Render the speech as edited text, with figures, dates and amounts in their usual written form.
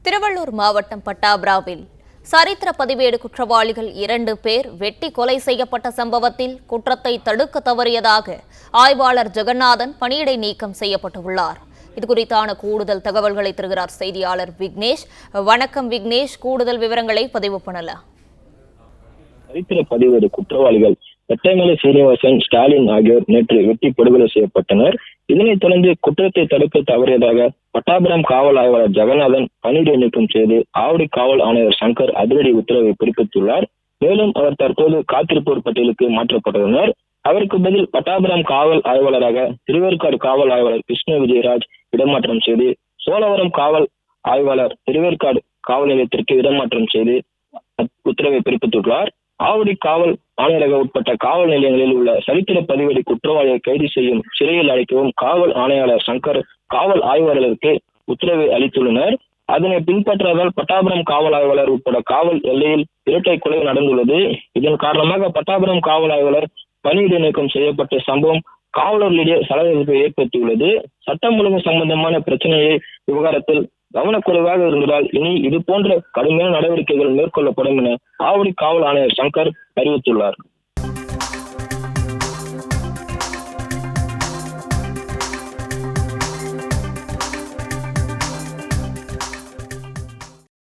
திருவள்ளூர் மாவட்டம் பட்டாபிராவில் சரித்திர பதிவேடு குற்றவாளிகள் 2 பேர் வெட்டி கொலை செய்யப்பட்ட சம்பவத்தில் குற்றத்தை தடுக்க தவறியதாக ஆய்வாளர் ஜெகநாதன் பணியிடை நீக்கம் செய்யப்பட்டுள்ளார். இதுகுறித்தான கூடுதல் தகவல்களை தருகிறார் செய்தியாளர் விக்னேஷ். வணக்கம் விக்னேஷ், கூடுதல் விவரங்களை பதிவு பண்ணலாம். சரித்திர பதிவேடு குற்றவாளிகள் வெட்டைமலை சீனிவாசன், ஸ்டாலின் ஆகியோர் நேற்று வெட்டி படுகொலை செய்யப்பட்டனர். இதனைத் தொடர்ந்து குற்றத்தை தடுக்க தவறியதாக பட்டாபிராம் காவல் ஆய்வாளர் ஜெகநாதன் பணியிடை நீக்கம் செய்து ஆவடி காவல் ஆணையர் சங்கர் அதிரடி உத்தரவை பிறப்பித்துள்ளார். மேலும் அவர் தற்போது காத்திருப்போர் பட்டியலுக்கு மாற்றப்பட்டுள்ளனர். அவருக்கு பதில் பட்டாபிராம் காவல் ஆய்வாளராக திருவேற்காடு காவல் ஆய்வாளர் கிருஷ்ண விஜயராஜ் இடமாற்றம் செய்து சோழவரம் காவல் ஆய்வாளர் திருவேற்காடு காவல் நிலையத்திற்கு இடமாற்றம் செய்து உத்தரவை பிறப்பித்துள்ளார். ஆவடி காவல் ஆணையரக உட்பட்ட காவல் நிலையங்களில் உள்ள சரித்திர பதிவேடு குற்றவாளியை கைது செய்யும், சிறையில் அடைக்கவும் காவல் ஆணையாளர் சங்கர் காவல் ஆய்வாளருக்கு உத்தரவை அளித்துள்ளனர். அதனை பின்பற்றாதால் பட்டாபிராம் காவல் ஆய்வாளர் உட்பட காவல் எல்லையில் இரட்டை கொலை நடந்துள்ளது. இதன் காரணமாக பட்டாபிராம் காவல் ஆய்வாளர் பணியிடை நீக்கம் செய்யப்பட்ட சம்பவம் காவலர்களிடையே சலசலப்பை ஏற்படுத்தியுள்ளது. சட்டம் ஒழுங்கு சம்பந்தமான பிரச்சனையை விவகாரத்தில் கவனக்குறைவாக இருந்ததால் இனி இது போன்ற கடுமையான நடவடிக்கைகள் மேற்கொள்ளப்படும் என ஆவடி காவல் ஆணையர் சங்கர் அறிவித்துள்ளார்.